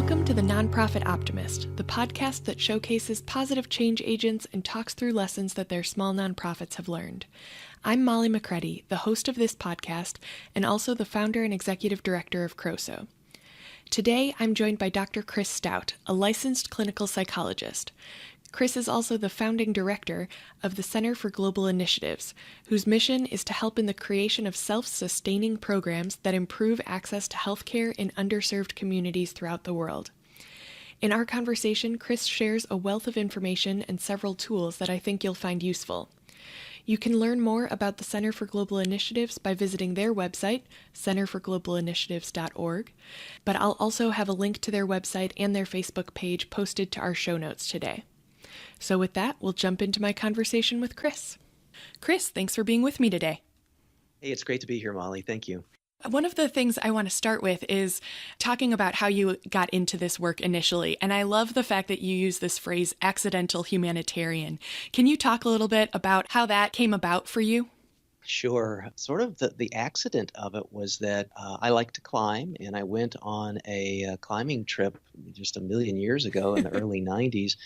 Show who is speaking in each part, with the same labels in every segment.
Speaker 1: Welcome to the Nonprofit Optimist, the podcast that showcases positive change agents and talks through lessons that their small nonprofits have learned. I'm Molly McCready, the host of this podcast, and also the founder and executive director of CROSO. Today, I'm joined by Dr. Chris Stout, a licensed clinical psychologist. Chris is also the founding director of the Center for Global Initiatives, whose mission is to help in the creation of self-sustaining programs that improve access to healthcare in underserved communities throughout the world. In our conversation, Chris shares a wealth of information and several tools that I think you'll find useful. You can learn more about the Center for Global Initiatives by visiting their website, centerforglobalinitiatives.org, but I'll also have a link to their website and their Facebook page posted to our show notes today. So with that, we'll jump into my conversation with Chris. Chris, thanks for being with me today.
Speaker 2: Hey, it's great to be here, Molly. Thank you.
Speaker 1: One of the things I want to start with is talking about how you got into this work initially. And I love the fact that you use this phrase, accidental humanitarian. Can you talk a little bit about how that came about for you?
Speaker 2: Sure. Sort of the accident of it was that I like to climb, and I went on a climbing trip just a million years ago in the early 90s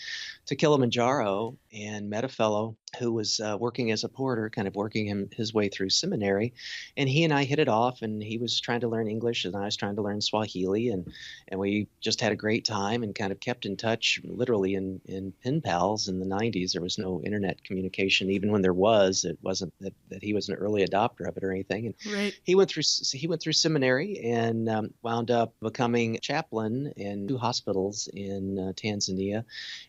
Speaker 2: to Kilimanjaro and met a fellow who was working as a porter, kind of working his way through seminary. And he and I hit it off, and he was trying to learn English, and I was trying to learn Swahili. And we just had a great time and kind of kept in touch literally in pen pals in the 90s. There was no internet communication. Even when there was, it wasn't that he was an early adopter of it or anything. And
Speaker 1: right.
Speaker 2: He went through seminary and wound up becoming chaplain in 2 hospitals in Tanzania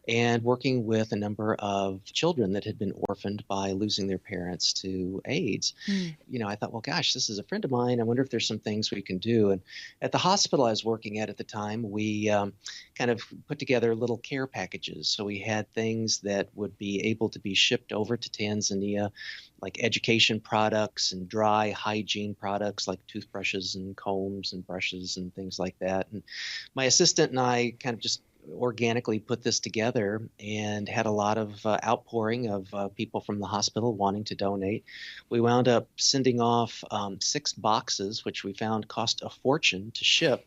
Speaker 2: and working with a number of children that had been orphaned by losing their parents to AIDS. I thought, well, gosh, this is a friend of mine. I wonder if there's some things we can do. And at the hospital I was working at the time, we kind of put together little care packages. So we had things that would be able to be shipped over to Tanzania, like education products and dry hygiene products like toothbrushes and combs and brushes and things like that. And my assistant and I kind of just organically put this together and had a lot of outpouring of people from the hospital wanting to donate. We wound up sending off 6 boxes, which we found cost a fortune to ship.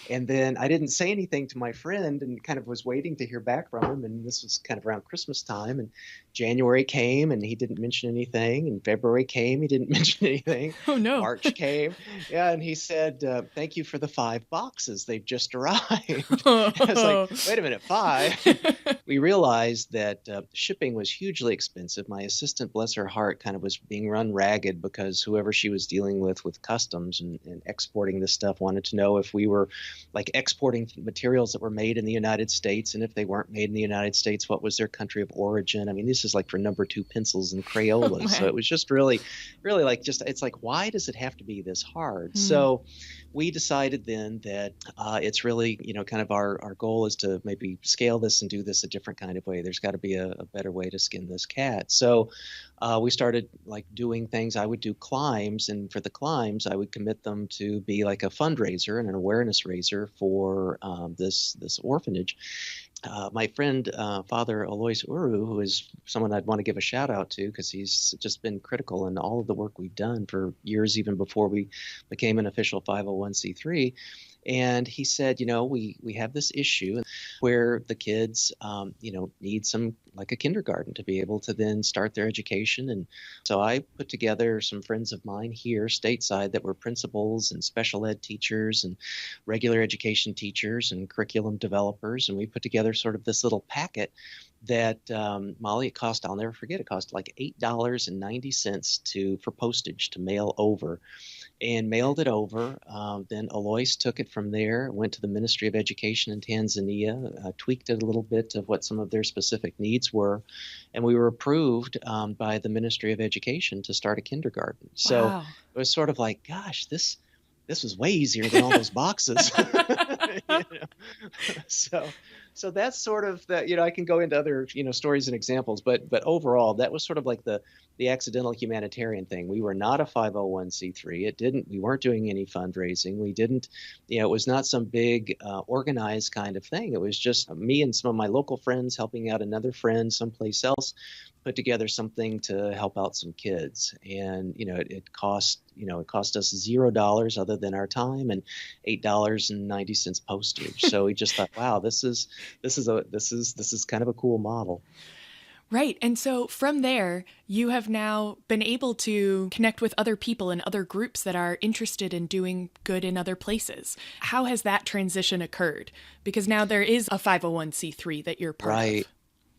Speaker 2: And then I didn't say anything to my friend and kind of was waiting to hear back from him. And this was kind of around Christmas time. And January came and he didn't mention anything. And February came, he didn't mention anything.
Speaker 1: Oh, no.
Speaker 2: March came. Yeah. And he said, thank you for the 5 boxes. They've just arrived. I was like, wait a minute, 5? We realized that shipping was hugely expensive. My assistant, bless her heart, kind of was being run ragged because whoever she was dealing with customs and exporting this stuff wanted to know if we were like exporting materials that were made in the United States. And if they weren't made in the United States, what was their country of origin? I mean, this is like for number 2 pencils and Crayolas. So it was just really like it's like, why does it have to be this hard? So we decided then that it's really, kind of our goal is to maybe scale this and do this a different kind of way. There's got to be a better way to skin this cat. So we started like doing things. I would do climbs, and for the climbs, I would commit them to be like a fundraiser and an awareness raiser for this orphanage. My friend, Father Alois Uru, who is someone I'd want to give a shout out to because he's just been critical in all of the work we've done for years, even before we became an official 501c3. And he said, we have this issue where the kids, need some like a kindergarten to be able to then start their education. And so I put together some friends of mine here stateside that were principals and special ed teachers and regular education teachers and curriculum developers. And we put together sort of this little packet that, Molly, it cost, I'll never forget, it cost like $8.90 for postage to mail over. And mailed it over. Then Alois took it from there, went to the Ministry of Education in Tanzania, tweaked it a little bit of what some of their specific needs were, and we were approved by the Ministry of Education to start a kindergarten. So
Speaker 1: Wow.
Speaker 2: It was sort of like, gosh, this was way easier than all those boxes. So that's sort of that. I can go into other stories and examples, but overall, that was sort of like the accidental humanitarian thing. We were not a 501c3. We weren't doing any fundraising. We didn't, it was not some big organized kind of thing. It was just me and some of my local friends helping out another friend someplace else. put together something to help out some kids. And, it cost us $0 other than our time and $8.90 postage. So we just thought, wow, this is kind of a cool model.
Speaker 1: Right. And so from there, you have now been able to connect with other people and other groups that are interested in doing good in other places. How has that transition occurred? Because now there is a 501c3 that you're part
Speaker 2: Right.
Speaker 1: of.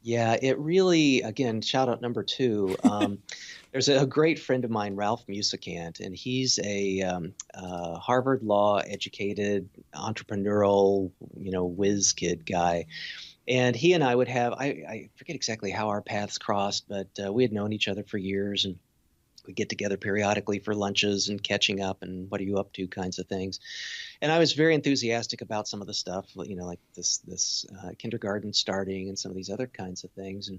Speaker 2: Yeah, it really, again, shout out number 2. There's a great friend of mine, Ralph Musicant, and he's a Harvard law educated entrepreneurial, whiz kid guy. And he and I would have, I forget exactly how our paths crossed, but we had known each other for years, and we'd get together periodically for lunches and catching up and what are you up to kinds of things. And I was very enthusiastic about some of the stuff, like this kindergarten starting and some of these other kinds of things.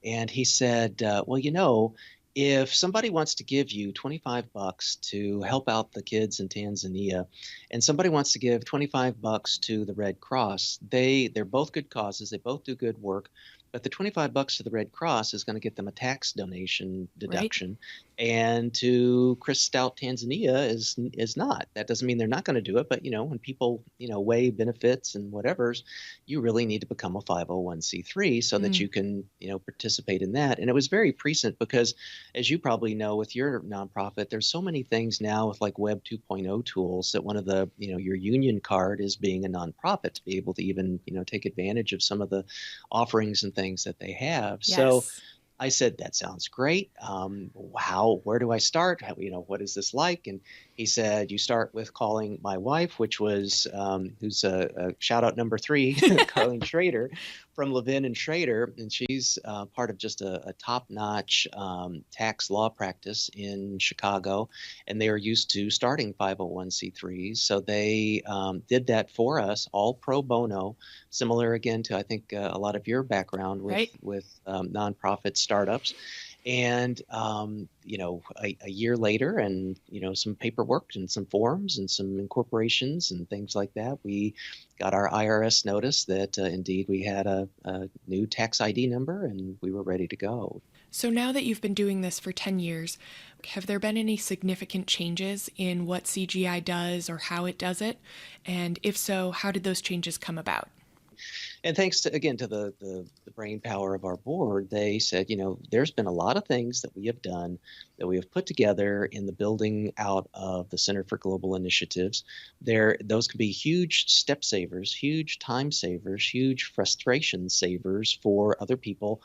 Speaker 2: And he said, well, if somebody wants to give you $25 to help out the kids in Tanzania, and somebody wants to give $25 to the Red Cross, they're both good causes. They both do good work. But the $25 to the Red Cross is going to get them a tax donation deduction, right? And to Chris Stout Tanzania is not. That doesn't mean they're not going to do it, but when people weigh benefits and whatever's, you really need to become a 501c3 so that you can participate in that. And it was very prescient because, as you probably know, with your nonprofit, there's so many things now with like Web 2.0 tools that one of the your union card is being a nonprofit to be able to even take advantage of some of the offerings and things that they have.
Speaker 1: Yes.
Speaker 2: So I said, that sounds great. Where do I start? What is this like? And he said, you start with calling my wife, which was, who's a shout out number 3, Carlene Schrader from Levin and Schrader. And she's part of just a top-notch tax law practice in Chicago. And they are used to starting 501c3s. So they did that for us, all pro bono, similar again to, I think, a lot of your background with nonprofit startups. And, a year later and, some paperwork and some forms and some incorporations and things like that, we got our IRS notice that indeed we had a new tax ID number and we were ready to go.
Speaker 1: So now that you've been doing this for 10 years, have there been any significant changes in what CGI does or how it does it? And if so, how did those changes come about?
Speaker 2: And thanks to the brain power of our board, they said, there's been a lot of things that we have done that we have put together in the building out of the Center for Global Initiatives. Those could be huge step savers, huge time savers, huge frustration savers for other people,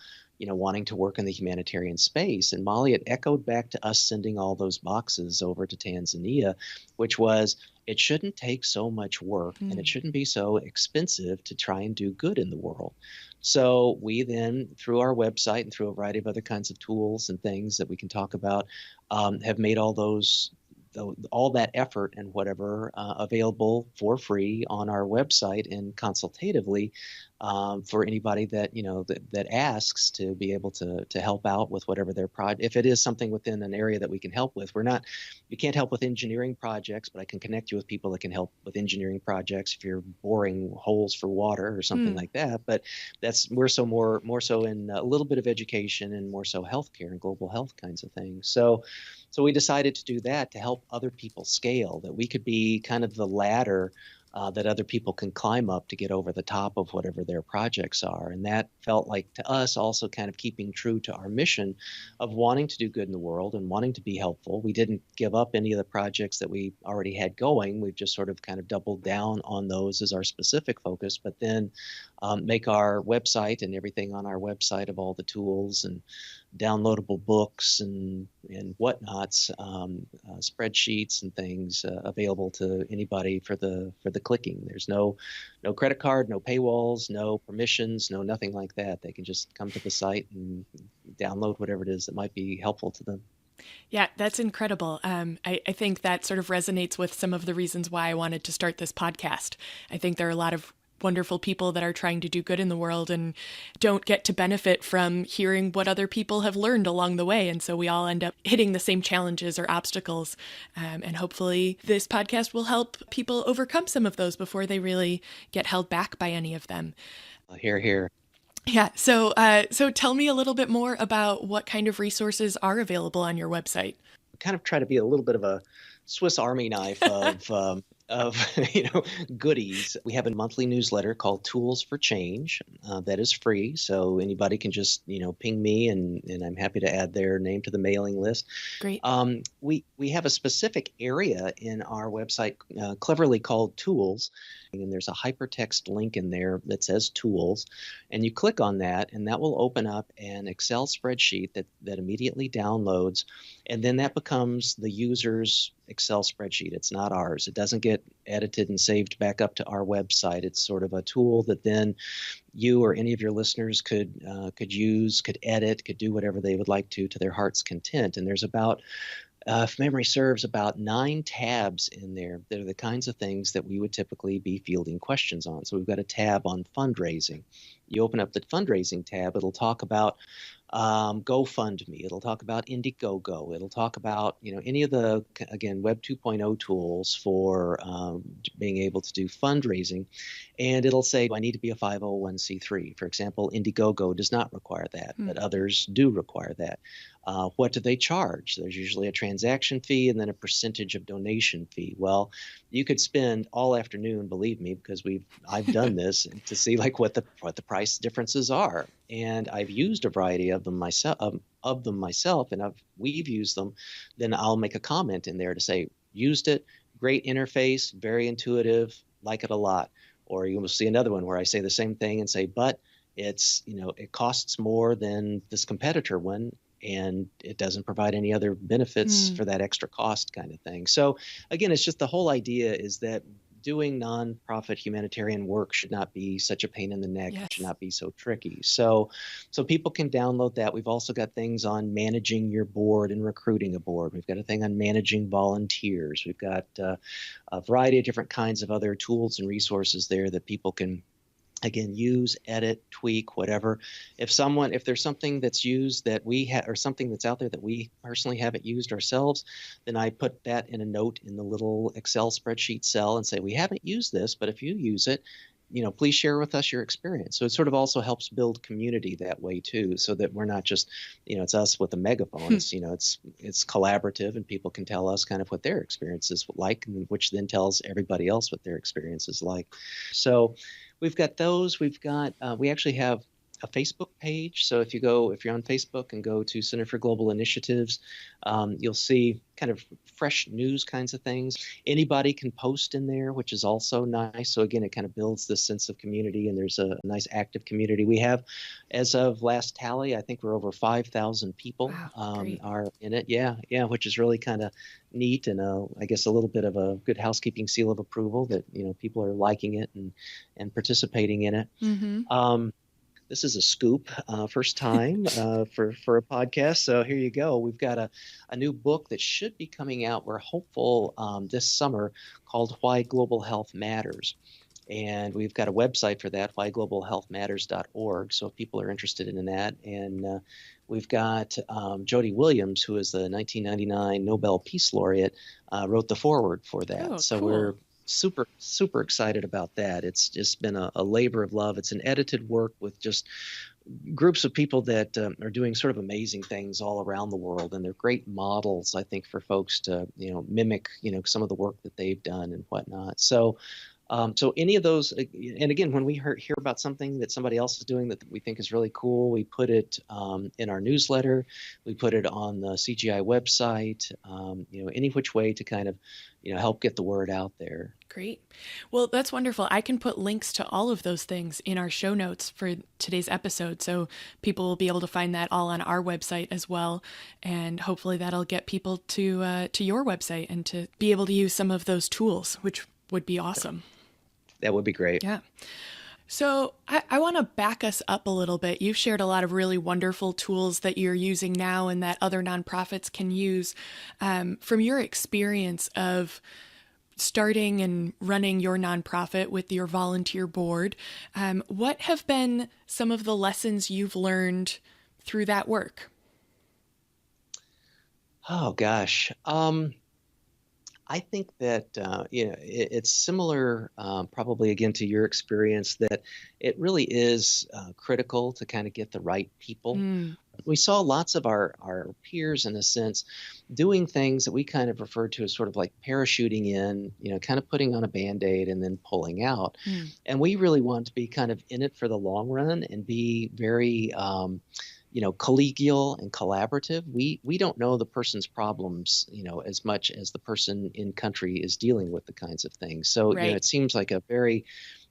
Speaker 2: wanting to work in the humanitarian space. And Molly, it echoed back to us sending all those boxes over to Tanzania, which was, it shouldn't take so much work and it shouldn't be so expensive to try and do good in the world. So we then, through our website and through a variety of other kinds of tools and things that we can talk about, have made all that effort and whatever available for free on our website and consultatively for anybody that that asks to be able to help out with whatever their project. If it is something within an area that we can help with, you can't help with engineering projects, but I can connect you with people that can help with engineering projects if you're boring holes for water or something like that. But we're more so in a little bit of education and more so healthcare and global health kinds of things. So we decided to do that to help other people scale, that we could be kind of the ladder that other people can climb up to get over the top of whatever their projects are. And that felt like to us also kind of keeping true to our mission of wanting to do good in the world and wanting to be helpful. We didn't give up any of the projects that we already had going. We've just sort of kind of doubled down on those as our specific focus, but then make our website and everything on our website of all the tools and downloadable books and whatnots, spreadsheets and things available to anybody for the clicking. There's no credit card, no paywalls, no permissions, no nothing like that. They can just come to the site and download whatever it is that might be helpful to them.
Speaker 1: Yeah, that's incredible. I think that sort of resonates with some of the reasons why I wanted to start this podcast. I think there are a lot of wonderful people that are trying to do good in the world and don't get to benefit from hearing what other people have learned along the way. And so we all end up hitting the same challenges or obstacles. And hopefully this podcast will help people overcome some of those before they really get held back by any of them.
Speaker 2: Hear, hear.
Speaker 1: Yeah. So tell me a little bit more about what kind of resources are available on your website.
Speaker 2: Kind of try to be a little bit of a Swiss Army knife of goodies. We have a monthly newsletter called Tools for Change that is free, so anybody can just ping me, and I'm happy to add their name to the mailing list.
Speaker 1: Great.
Speaker 2: We have a specific area in our website cleverly called Tools, and there's a hypertext link in there that says Tools, and you click on that, and that will open up an Excel spreadsheet that immediately downloads, and then that becomes the user's Excel spreadsheet. It's not ours. It doesn't get edited and saved back up to our website. It's sort of a tool that then you or any of your listeners could use, could edit, could do whatever they would like to their heart's content. And there's about, if memory serves, about 9 tabs in there that are the kinds of things that we would typically be fielding questions on. So we've got a tab on fundraising. You open up the fundraising tab, it'll talk about GoFundMe. It'll talk about Indiegogo. It'll talk about any of the, again, Web 2.0 tools for being able to do fundraising, and it'll say, do I need to be a 501c3? For example, Indiegogo does not require that, but others do require that. What do they charge? There's usually a transaction fee and then a percentage of donation fee. Well, you could spend all afternoon, believe me, because I've done this to see what the price differences are. And I've used a variety of them myself, and we've used them. Then I'll make a comment in there to say, used it, great interface, very intuitive, like it a lot. Or you will see another one where I say the same thing and say, but it's it costs more than this competitor one, and it doesn't provide any other benefits for that extra cost, kind of thing. So again, it's just the whole idea is that doing nonprofit humanitarian work should not be such a pain in the neck.
Speaker 1: Yes.
Speaker 2: It should not be so tricky. So people can download that. We've also got things on managing your board and recruiting a board. We've got a thing on managing volunteers. We've got a variety of different kinds of other tools and resources there that people can, again, use, edit, tweak, whatever. If there's something that's used that we have, or something that's out there that we personally haven't used ourselves, then I put that in a note in the little Excel spreadsheet cell and say, we haven't used this, but if you use it, please share with us your experience. So it sort of also helps build community that way too, so that we're not just, it's us with a megaphone. It's, it's collaborative, and people can tell us kind of what their experience is like, which then tells everybody else what their experience is like. So we've got those. We actually have a Facebook page. So if you're on Facebook and go to Center for Global Initiatives, you'll see kind of fresh news kinds of things. Anybody can post in there, which is also nice. So again, it kind of builds this sense of community, and there's a nice active community. We have, as of last tally, I think we're over 5,000 people are in it. Yeah, which is really kind of neat, and I guess a little bit of a good housekeeping seal of approval that people are liking it and participating in it. Mm-hmm. This is a scoop, first time for a podcast. So here you go. We've got a new book that should be coming out, we're hopeful, this summer, called Why Global Health Matters. And we've got a website for that, whyglobalhealthmatters.org. So if people are interested in that. And we've got Jody Williams, who is the 1999 Nobel Peace Laureate, wrote the foreword for that.
Speaker 1: Oh,
Speaker 2: so
Speaker 1: cool.
Speaker 2: We're super excited about that. It's just been a labor of love. It's an edited work with just groups of people that are doing sort of amazing things all around the world, and they're great models, I think, for folks to mimic some of the work that they've done and whatnot. So any of those, and again, when we hear about something that somebody else is doing that we think is really cool, we put it in our newsletter, we put it on the CGI website, any which way to kind of help get the word out there.
Speaker 1: Great. Well, that's wonderful. I can put links to all of those things in our show notes for today's episode, so people will be able to find that all on our website as well, and hopefully that'll get people to your website and to be able to use some of those tools, which would be awesome.
Speaker 2: That would be great.
Speaker 1: Yeah. So I want to back us up a little bit. You've shared a lot of really wonderful tools that you're using now and that other nonprofits can use. From your experience of starting and running your nonprofit with your volunteer board, what have been some of the lessons you've learned through that work?
Speaker 2: Oh, gosh. I think that it's similar, probably again to your experience, that it really is critical to kind of get the right people. We saw lots of our peers, in a sense, doing things that we kind of referred to as sort of like parachuting in, kind of putting on a Band-Aid and then pulling out. And we really want to be kind of in it for the long run and be very collegial and collaborative. We don't know the person's problems, as much as the person in country is dealing with the kinds of things. So,
Speaker 1: right.
Speaker 2: It seems like a very,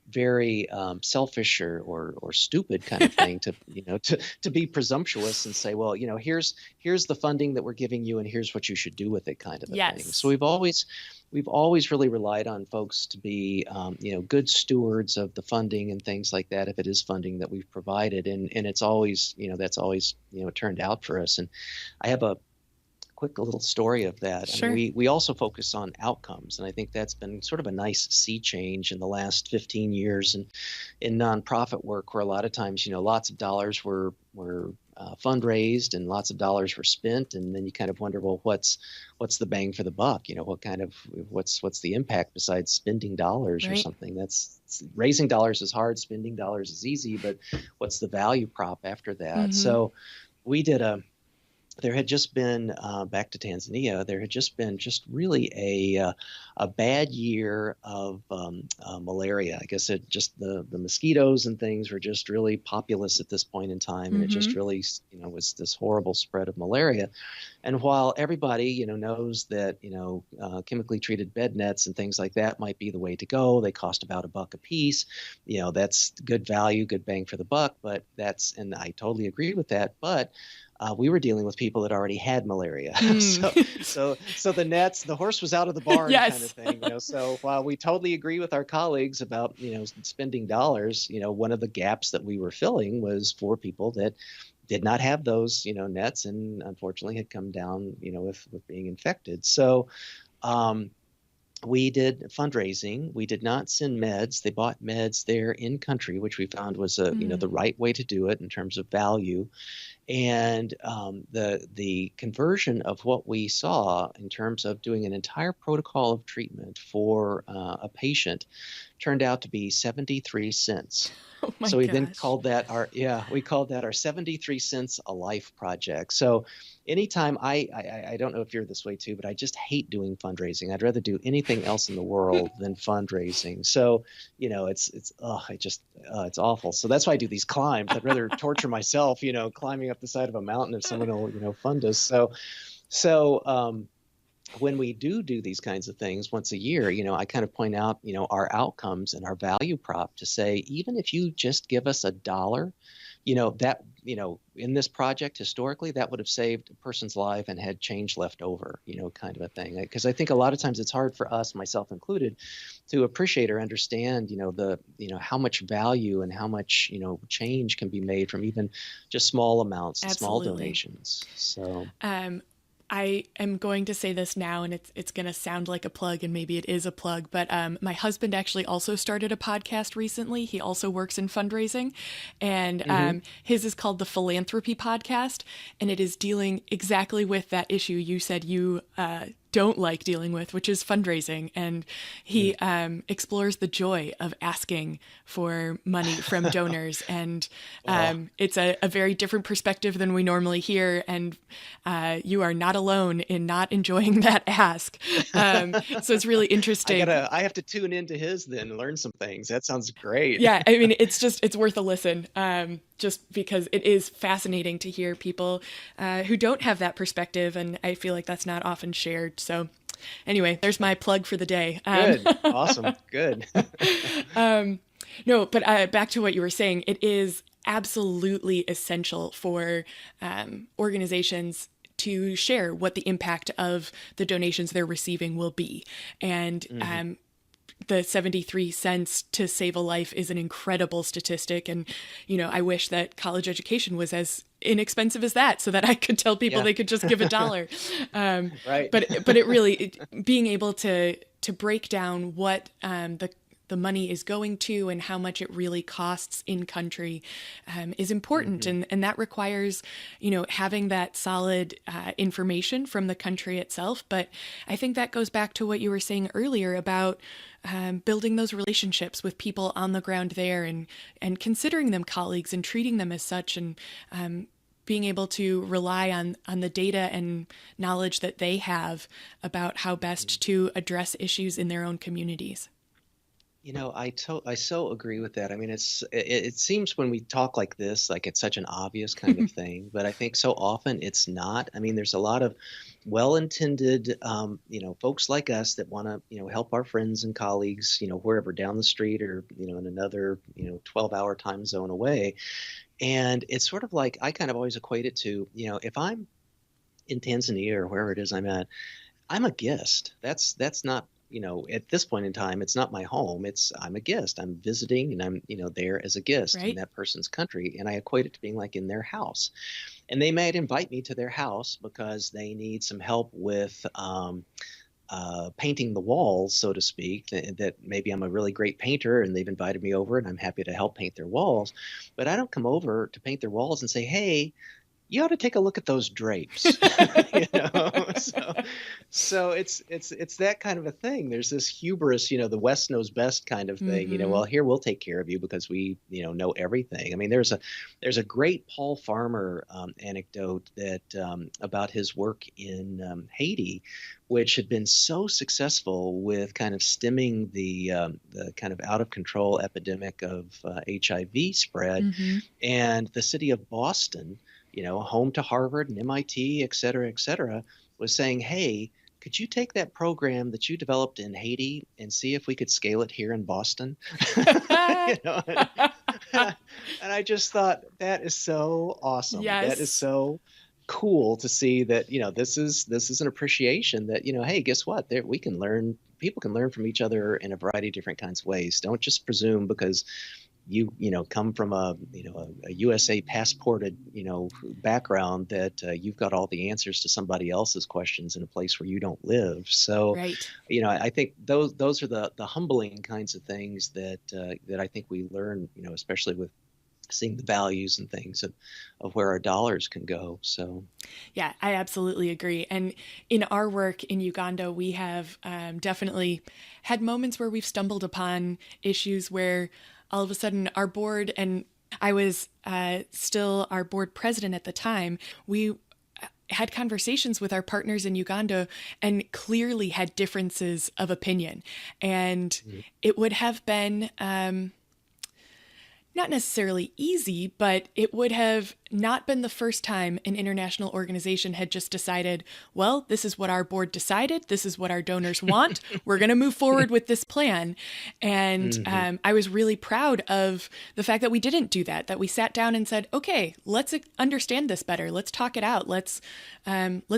Speaker 2: very selfish or stupid kind of thing to be presumptuous and say, well, here's the funding that we're giving you and here's what you should do with it, kind of a thing. So we've always really relied on folks to be, good stewards of the funding and things like that, if it is funding that we've provided. And it's always, that's always, turned out for us. And I have a quick little story of that.
Speaker 1: Sure.
Speaker 2: I mean, we also focus on outcomes. And I think that's been sort of a nice sea change in the last 15 years in nonprofit work, where a lot of times, lots of dollars were fundraised and lots of dollars were spent, and then you kind of wonder, well, what's the bang for the buck? What's the impact besides spending dollars, right, or something? Raising dollars is hard, spending dollars is easy, but what's the value prop after that? So we did there had just been, back to Tanzania, there had just been really a bad year of malaria. I guess the mosquitoes and things were just really populous at this point in time. And it just really, was this horrible spread of malaria. And while everybody, knows that, chemically treated bed nets and things like that might be the way to go, they cost about $1 a piece. That's good value, good bang for the buck, and I totally agree with that. But we were dealing with people that already had malaria. So the nets, the horse was out of the barn,
Speaker 1: yes,
Speaker 2: kind of thing. So while we totally agree with our colleagues about, spending dollars, one of the gaps that we were filling was for people that did not have those, nets, and unfortunately had come down, with being infected. So we did fundraising. We did not send meds. They bought meds there in country, which we found was the right way to do it in terms of value. And the conversion of what we saw in terms of doing an entire protocol of treatment for a patient turned out to be 73 cents.
Speaker 1: Oh my
Speaker 2: so we
Speaker 1: gosh.
Speaker 2: Then called that our 73 cents a life project. So anytime I don't know if you're this way too, but I just hate doing fundraising. I'd rather do anything else in the world than fundraising. So, it's awful. So that's why I do these climbs. I'd rather torture myself, climbing up the side of a mountain if someone will, fund us. So when we do these kinds of things once a year, I kind of point out, our outcomes and our value prop to say, even if you just give us $1, that, in this project, historically, that would have saved a person's life and had change left over, kind of a thing. Because I think a lot of times it's hard for us, myself included, to appreciate or understand, how much value and how much, change can be made from even just small amounts,
Speaker 1: Absolutely.
Speaker 2: Small donations. So,
Speaker 1: I am going to say this now, and it's going to sound like a plug, and maybe it is a plug, but my husband actually also started a podcast recently. He also works in fundraising, and his is called the Philanthropy Podcast, and it is dealing exactly with that issue you said you don't like dealing with, which is fundraising. And he explores the joy of asking for money from donors. And it's a very different perspective than we normally hear. And you are not alone in not enjoying that ask. So it's really interesting.
Speaker 2: I have to tune into his then and learn some things. That sounds great.
Speaker 1: Yeah. I mean, it's worth a listen. Just because it is fascinating to hear people who don't have that perspective. And I feel like that's not often shared. So anyway, there's my plug for the day.
Speaker 2: Good. Awesome. Good.
Speaker 1: No, but back to what you were saying, it is absolutely essential for organizations to share what the impact of the donations they're receiving will be. And the 73 cents to save a life is an incredible statistic. And, I wish that college education was as inexpensive as that, so that I could tell people they could just give $1. Right. But it really, being able to break down what the the money is going to and how much it really costs in country is important. And that requires, having that solid information from the country itself. But I think that goes back to what you were saying earlier about building those relationships with people on the ground there and considering them colleagues and treating them as such, and being able to rely on the data and knowledge that they have about how best to address issues in their own communities.
Speaker 2: I so agree with that. I mean, it seems when we talk like this, like it's such an obvious kind of thing, but I think so often it's not. I mean, there's a lot of well-intended, folks like us that want to, help our friends and colleagues, wherever down the street or, in another, 12-hour time zone away. And it's sort of like, I kind of always equate it to, if I'm in Tanzania or wherever it is I'm at, I'm a guest. That's not, at this point in time, it's not my home. I'm a guest. I'm visiting and I'm, there as a guest in that person's country. And I equate it to being like in their house. And they might invite me to their house because they need some help with painting the walls, so to speak, that maybe I'm a really great painter and they've invited me over and I'm happy to help paint their walls. But I don't come over to paint their walls and say, hey, you ought to take a look at those drapes. So it's that kind of a thing. There's this hubris, the West knows best kind of thing. Well, here we'll take care of you because we, know everything. I mean, there's a great Paul Farmer anecdote that about his work in Haiti, which had been so successful with kind of stemming the kind of out of control epidemic of HIV spread, and the city of Boston, home to Harvard and MIT, et cetera, was saying, hey, could you take that program that you developed in Haiti and see if we could scale it here in Boston? And I just thought that is so awesome.
Speaker 1: Yes.
Speaker 2: That is so cool to see that, this is an appreciation that, hey, guess what? People can learn from each other in a variety of different kinds of ways. Don't just presume because you come from a USA passported, background that you've got all the answers to somebody else's questions in a place where you don't live. So, I think those are the humbling kinds of things that I think we learn, especially with seeing the values and things of where our dollars can go. So,
Speaker 1: yeah, I absolutely agree. And in our work in Uganda, we have definitely had moments where we've stumbled upon issues where all of a sudden our board, and I was still our board president at the time, we had conversations with our partners in Uganda and clearly had differences of opinion. And it would have been not necessarily easy, but it would have not been the first time an international organization had just decided, well, this is what our board decided. This is what our donors want. We're going to move forward with this plan. And I was really proud of the fact that we didn't do that we sat down and said, okay, let's understand this better. Let's talk it out. Let's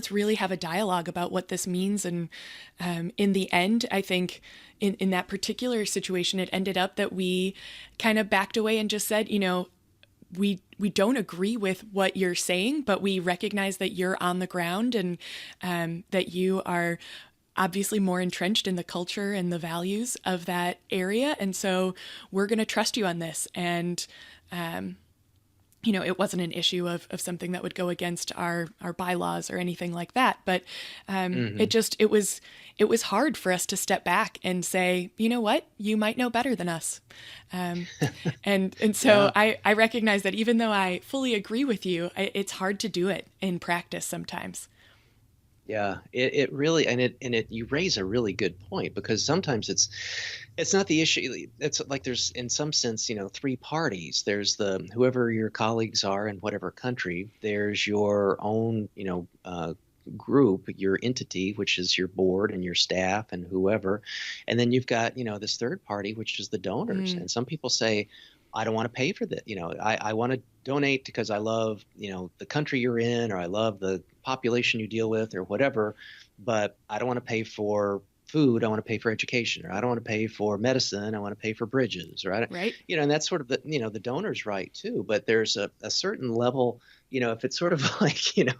Speaker 1: really have a dialogue about what this means. And in the end, I think in that particular situation, it ended up that we kind of backed away and just said, we don't agree with what you're saying, but we recognize that you're on the ground and that you are obviously more entrenched in the culture and the values of that area. And so we're going to trust you on this. And, it wasn't an issue of something that would go against our bylaws or anything like that. But it was hard for us to step back and say, you know what, you might know better than us. And so I recognize that even though I fully agree with you, it's hard to do it in practice sometimes.
Speaker 2: Yeah, it really, you raise a really good point, because sometimes it's not the issue. It's like there's, in some sense, three parties. There's whoever your colleagues are in whatever country. There's your own, group, your entity, which is your board and your staff and whoever. And then you've got, this third party, which is the donors. And some people say, I don't want to pay for that. I want to donate because I love, the country you're in, or I love the population you deal with, or whatever, but I don't want to pay for, food, I want to pay for education, or I don't want to pay for medicine, I want to pay for bridges, right?
Speaker 1: Right.
Speaker 2: And that's sort of the donor's right too. But there's a certain level, if it's sort of like, it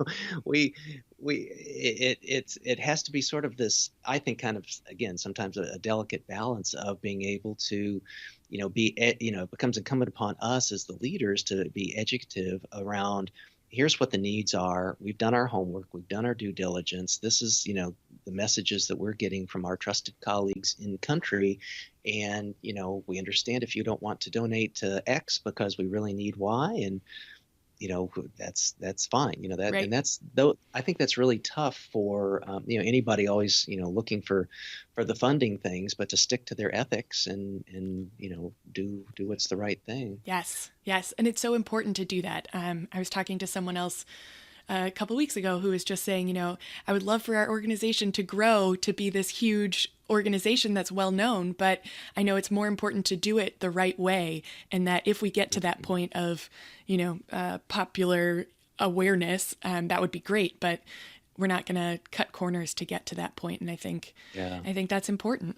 Speaker 2: has to be sort of this, I think, kind of, again, sometimes a delicate balance of being able to, it becomes incumbent upon us as the leaders to be educative around, here's what the needs are. We've done our homework. We've done our due diligence. This is, the messages that we're getting from our trusted colleagues in country. And, we understand if you don't want to donate to X because we really need Y, and, that's fine.
Speaker 1: Right.
Speaker 2: And that's, though, I think that's really tough for, anybody always, looking for the funding things, but to stick to their ethics and do what's the right thing.
Speaker 1: Yes. And it's so important to do that. I was talking to someone else a couple weeks ago who was just saying, I would love for our organization to grow to be this huge organization that's well known, but I know it's more important to do it the right way. And that if we get to that point of, popular awareness, that would be great, but we're not going to cut corners to get to that point. And I think that's important.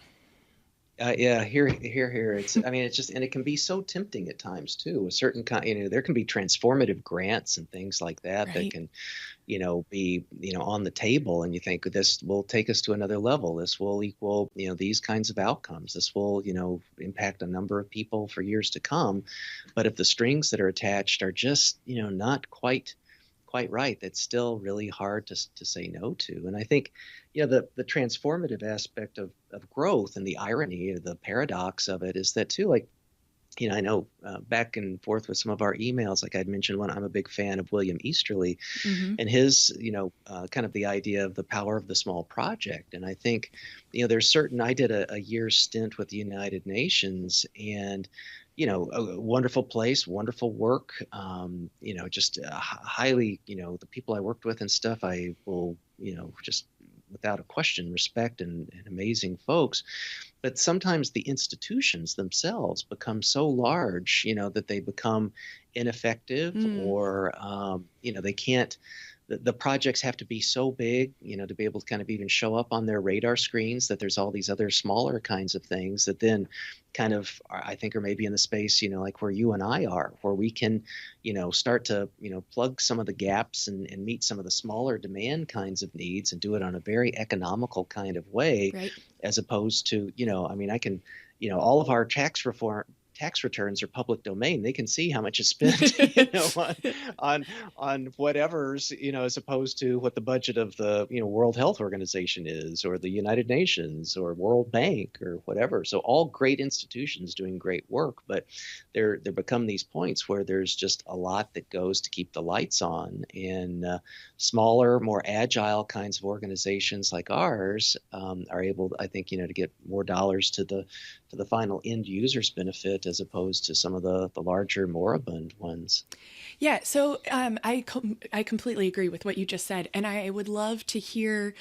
Speaker 2: Here. It's just, and it can be so tempting at times too. A certain kind, there can be transformative grants and things like that that can, be, on the table, and you think this will take us to another level. This will equal, these kinds of outcomes. This will, impact a number of people for years to come. But if the strings that are attached are just, not quite right, that's still really hard to say no to. And I think, the transformative aspect of growth and the irony, the paradox of it is that too, like, I know back and forth with some of our emails, like I'd mentioned I'm a big fan of William Easterly and his, kind of the idea of the power of the small project. And I think, there's I did a year's stint with the United Nations, and a wonderful place, wonderful work, just highly, the people I worked with and stuff, I will, just without a question, respect and amazing folks. But sometimes the institutions themselves become so large, that they become ineffective or, they can't, the projects have to be so big, to be able to kind of even show up on their radar screens, that there's all these other smaller kinds of things that then kind of, I think, are maybe in the space, like where you and I are, where we can, start to, plug some of the gaps and meet some of the smaller demand kinds of needs and do it on a very economical kind of way,
Speaker 1: right,
Speaker 2: as opposed to, I can, all of our tax returns are public domain. They can see how much is spent, on whatever's, as opposed to what the budget of the, World Health Organization is, or the United Nations, or World Bank, or whatever. So all great institutions doing great work, but there become these points where there's just a lot that goes to keep the lights on, and smaller, more agile kinds of organizations like ours are able, I think, to get more dollars to the final end user's benefit, as opposed to some of the larger moribund ones.
Speaker 1: Yeah, so I completely agree with what you just said, and I would love to hear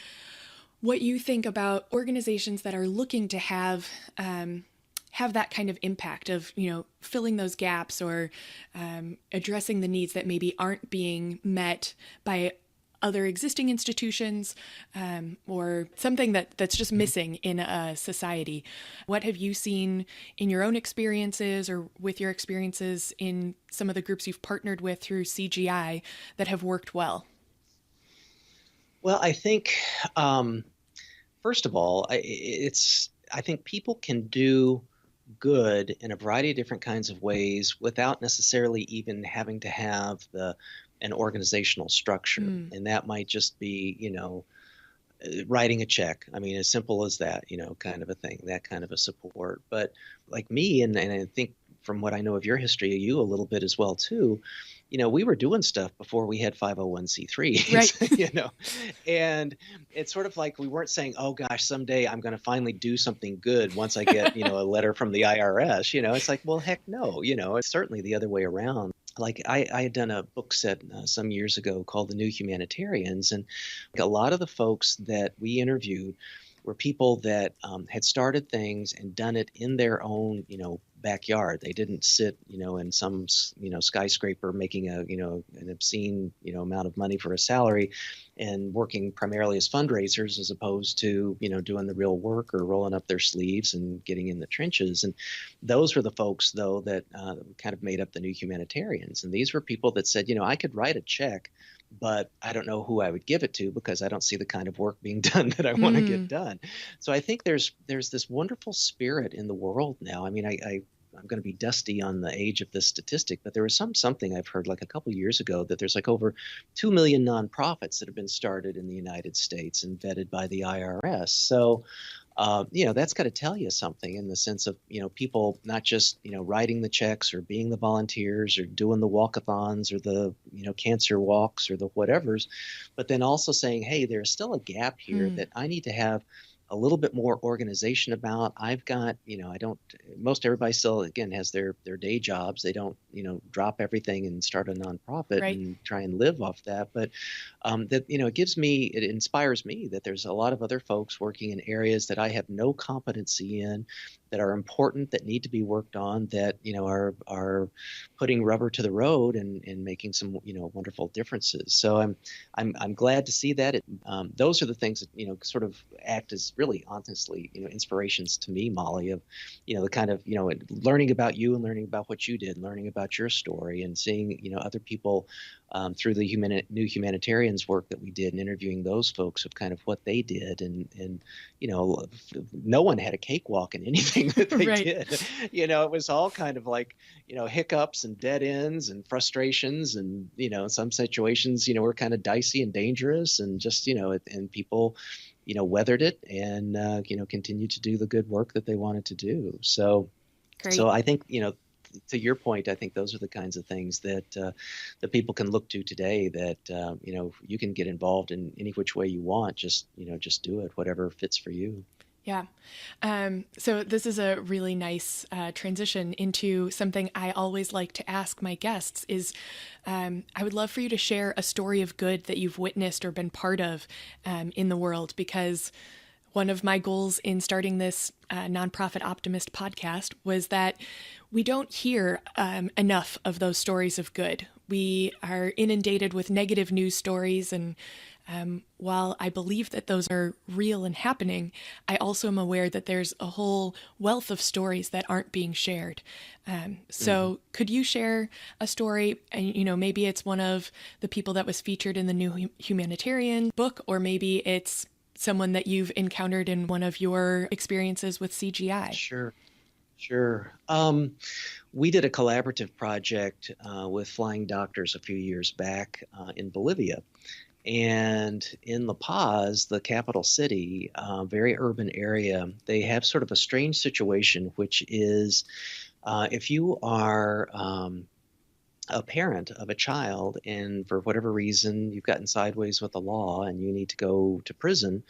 Speaker 1: what you think about organizations that are looking to have that kind of impact of, filling those gaps or addressing the needs that maybe aren't being met by other existing institutions, or something that's just missing in a society. What have you seen in your own experiences or with your experiences in some of the groups you've partnered with through CGI that have worked well?
Speaker 2: Well, I think, first of all, I think people can do good in a variety of different kinds of ways without necessarily even having to have an organizational structure. And that might just be, writing a check. I mean, as simple as that, kind of a thing, that kind of a support. But like me, and I think from what I know of your history, you a little bit as well too, we were doing stuff before we had 501c3s,
Speaker 1: right.
Speaker 2: And it's sort of like we weren't saying, oh gosh, someday I'm going to finally do something good once I get, a letter from the IRS. It's like, well, heck no, it's certainly the other way around. Like I had done a book set some years ago called The New Humanitarians, and a lot of the folks that we interviewed were people that had started things and done it in their own, backyard. They didn't sit, in some, skyscraper making an obscene, amount of money for a salary and working primarily as fundraisers as opposed to, doing the real work or rolling up their sleeves and getting in the trenches. And those were the folks, though, that kind of made up the new humanitarians. And these were people that said, I could write a check, but I don't know who I would give it to because I don't see the kind of work being done that I want to get done. So I think there's this wonderful spirit in the world now. I mean, I'm going to be dusty on the age of this statistic, but there was something I've heard like a couple of years ago that there's like over 2 million nonprofits that have been started in the United States and vetted by the IRS. So that's got to tell you something in the sense of, people not just, writing the checks or being the volunteers or doing the walkathons or the, cancer walks or the whatevers, but then also saying, hey, there's still a gap here that I need to have a little bit more organization about. I've got, most everybody still, again, has their day jobs. They don't, drop everything and start a nonprofit and try and live off that. But it inspires me that there's a lot of other folks working in areas that I have no competency in, that are important, that need to be worked on, that, are putting rubber to the road and making some, wonderful differences. So I'm glad to see that. Those are the things that, sort of act as really honestly, inspirations to me, Molly, of, the kind of, learning about you and learning about what you did, learning about your story and seeing, other people through the new Humanitarians work that we did and interviewing those folks of kind of what they did. And no one had a cakewalk in anything that they did. It was all kind of like, hiccups and dead ends and frustrations. And, in some situations, were kind of dicey and dangerous and just, and people, weathered it and, continued to do the good work that they wanted to do. So, So I think, to your point, I think those are the kinds of things that that people can look to today that, you can get involved in any which way you want. Just do it, whatever fits for you.
Speaker 1: Yeah. So this is a really nice transition into something I always like to ask my guests is I would love for you to share a story of good that you've witnessed or been part of in the world, because one of my goals in starting this nonprofit Optimist podcast was that we don't hear enough of those stories of good. We are inundated with negative news stories, and while I believe that those are real and happening, I also am aware that there's a whole wealth of stories that aren't being shared. So could you share a story, and maybe it's one of the people that was featured in the new Humanitarian book, or maybe it's someone that you've encountered in one of your experiences with CGI?
Speaker 2: Sure. We did a collaborative project with Flying Doctors a few years back in Bolivia. And in La Paz, the capital city, very urban area, they have sort of a strange situation, which is if you are a parent of a child and for whatever reason you've gotten sideways with the law and you need to go to prison,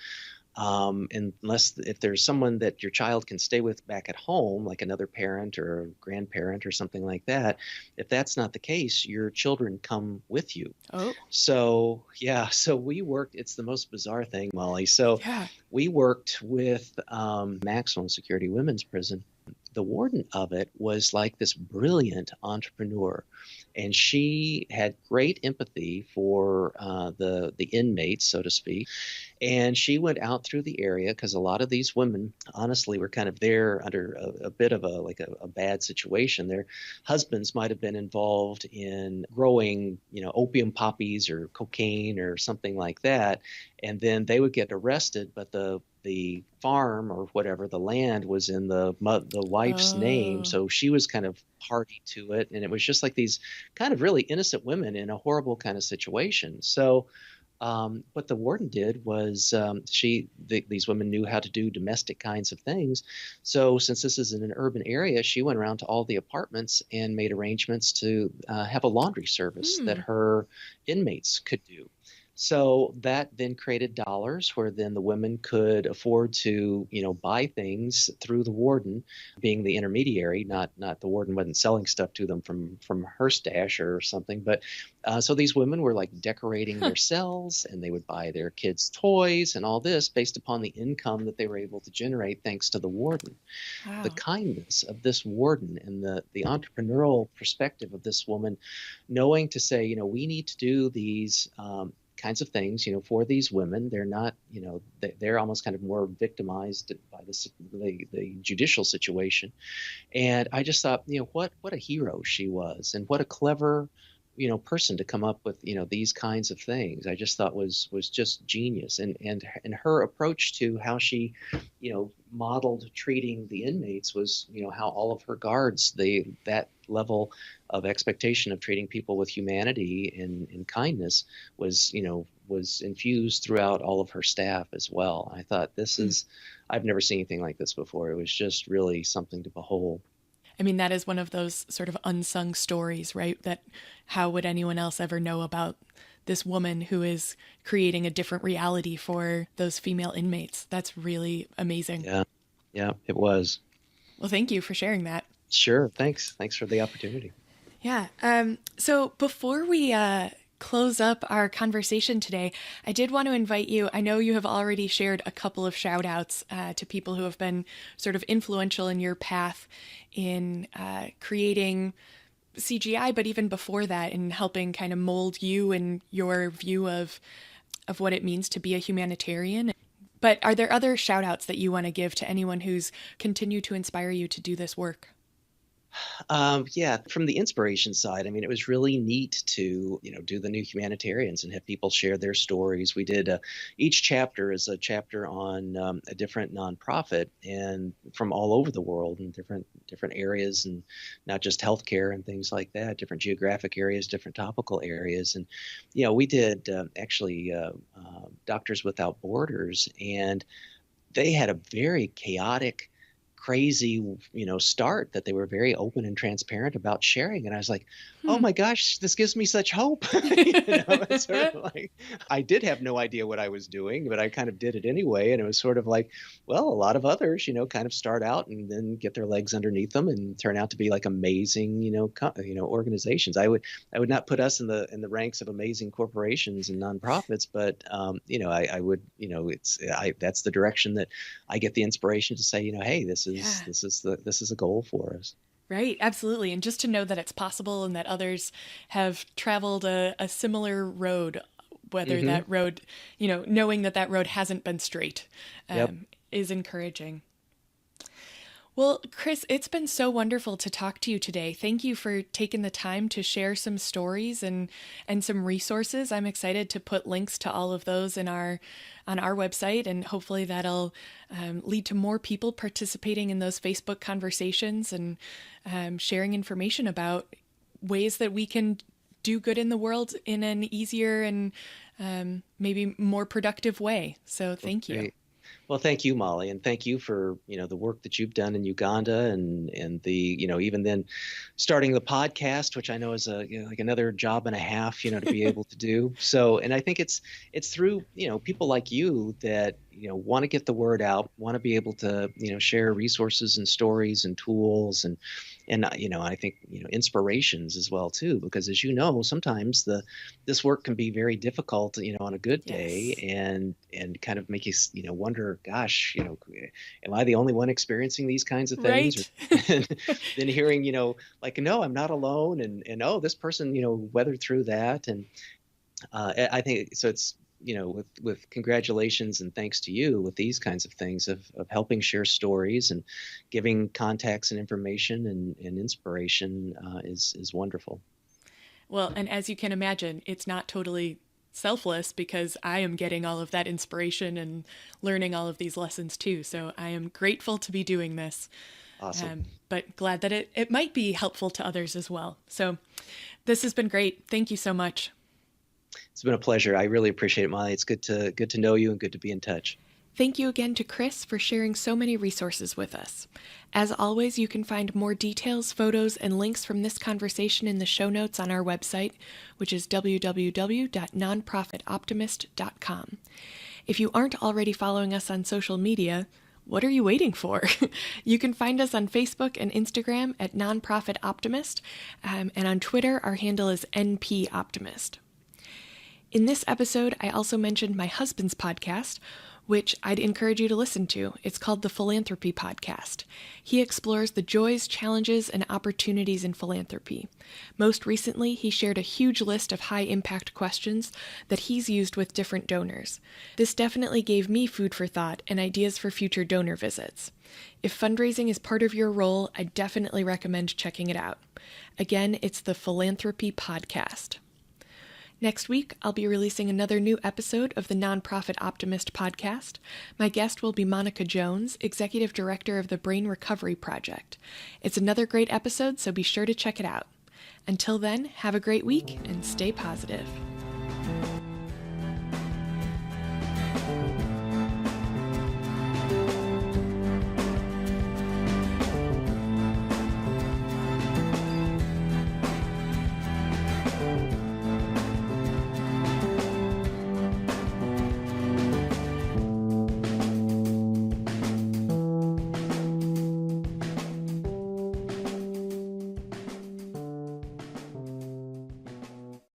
Speaker 2: if there's someone that your child can stay with back at home, like another parent or a grandparent or something like that, if that's not the case, your children come with you. Oh. So we worked, it's the most bizarre thing, Molly. So we worked with maximum security women's prison. The warden of it was like this brilliant entrepreneur, and she had great empathy for the inmates, so to speak. And she went out through the area because a lot of these women, honestly, were kind of there under a bit of a bad situation. Their husbands might have been involved in growing, opium poppies or cocaine or something like that, and then they would get arrested, but the farm or whatever, the land was in the wife's name. So she was kind of party to it. And it was just like these kind of really innocent women in a horrible kind of situation. So what the warden did was these women knew how to do domestic kinds of things. So since this is in an urban area, she went around to all the apartments and made arrangements to have a laundry service that her inmates could do. So that then created dollars where then the women could afford to, buy things through the warden being the intermediary, not the warden wasn't selling stuff to them from her stash or something. But so these women were like decorating their cells, and they would buy their kids toys and all this based upon the income that they were able to generate thanks to the warden.
Speaker 1: Wow.
Speaker 2: The kindness of this warden and the entrepreneurial perspective of this woman, knowing to say, we need to do these kinds of things, for these women. They're not, they're almost kind of more victimized by the judicial situation. And I just thought, what a hero she was, and what a clever, person to come up with, these kinds of things. I just thought was just genius. And her approach to how she, modeled treating the inmates was, how all of her guards, that level of expectation of treating people with humanity and kindness was infused throughout all of her staff as well. I thought I've never seen anything like this before. It was just really something to behold.
Speaker 1: I mean, that is one of those sort of unsung stories, right? That how would anyone else ever know about this woman who is creating a different reality for those female inmates? That's really amazing.
Speaker 2: Yeah, it was.
Speaker 1: Well, thank you for sharing that.
Speaker 2: Sure. Thanks for the opportunity.
Speaker 1: Yeah. So before we close up our conversation today, I did want to invite you. I know you have already shared a couple of shout outs to people who have been sort of influential in your path in creating CGI, but even before that, in helping kind of mold you and your view of what it means to be a humanitarian. But are there other shout outs that you want to give to anyone who's continued to inspire you to do this work?
Speaker 2: Yeah, from the inspiration side, I mean, it was really neat to, do the new Humanitarians and have people share their stories. We did each chapter is a chapter on a different nonprofit, and from all over the world in different areas, and not just healthcare and things like that, different geographic areas, different topical areas. And, we did actually Doctors Without Borders, and they had a very chaotic, crazy, start that they were very open and transparent about sharing. And I was like, oh my gosh, this gives me such hope. It's sort of like, I did have no idea what I was doing, but I kind of did it anyway. And it was sort of like, well, a lot of others, kind of start out and then get their legs underneath them and turn out to be like amazing, organizations. I would not put us in the ranks of amazing corporations and nonprofits, but I would, that's the direction that I get the inspiration to say, hey, this is a goal for us.
Speaker 1: Right, absolutely. And just to know that it's possible and that others have traveled a similar road, whether that road, knowing that road hasn't been straight, is encouraging. Well, Chris, it's been so wonderful to talk to you today. Thank you for taking the time to share some stories and some resources. I'm excited to put links to all of those on our website, and hopefully that'll lead to more people participating in those Facebook conversations and sharing information about ways that we can do good in the world in an easier and maybe more productive way. So thank you.
Speaker 2: Well, thank you, Molly, and thank you for, the work that you've done in Uganda and the, even then starting the podcast, which I know is like another job and a half, to be able to do. So, and I think it's through, people like you that, want to get the word out, want to be able to, share resources and stories and tools and I think, inspirations as well, too, because as you know, sometimes this work can be very difficult, on a good day and kind of make you, wonder, gosh, am I the only one experiencing these kinds of things?
Speaker 1: Right.
Speaker 2: And then hearing, like, no, I'm not alone. And oh, this person, weathered through that. And I think so it's, with congratulations and thanks to you with these kinds of things of helping share stories and giving contacts and information and inspiration is wonderful.
Speaker 1: Well, and as you can imagine, it's not totally selfless because I am getting all of that inspiration and learning all of these lessons too. So I am grateful to be doing this.
Speaker 2: Awesome.
Speaker 1: But glad that it might be helpful to others as well. So this has been great. Thank you so much.
Speaker 2: It's been a pleasure. I really appreciate it, Molly. It's good to know you and good to be in touch.
Speaker 1: Thank you again to Chris for sharing so many resources with us. As always, you can find more details, photos, and links from this conversation in the show notes on our website, which is www.nonprofitoptimist.com. If you aren't already following us on social media, what are you waiting for? You can find us on Facebook and Instagram at Nonprofit Optimist, and on Twitter, our handle is NPOptimist. In this episode, I also mentioned my husband's podcast, which I'd encourage you to listen to. It's called the Philanthropy Podcast. He explores the joys, challenges, and opportunities in philanthropy. Most recently, he shared a huge list of high-impact questions that he's used with different donors. This definitely gave me food for thought and ideas for future donor visits. If fundraising is part of your role, I definitely recommend checking it out. Again, it's the Philanthropy Podcast. Next week, I'll be releasing another new episode of the Nonprofit Optimist podcast. My guest will be Monica Jones, Executive Director of the Brain Recovery Project. It's another great episode, so be sure to check it out. Until then, have a great week and stay positive.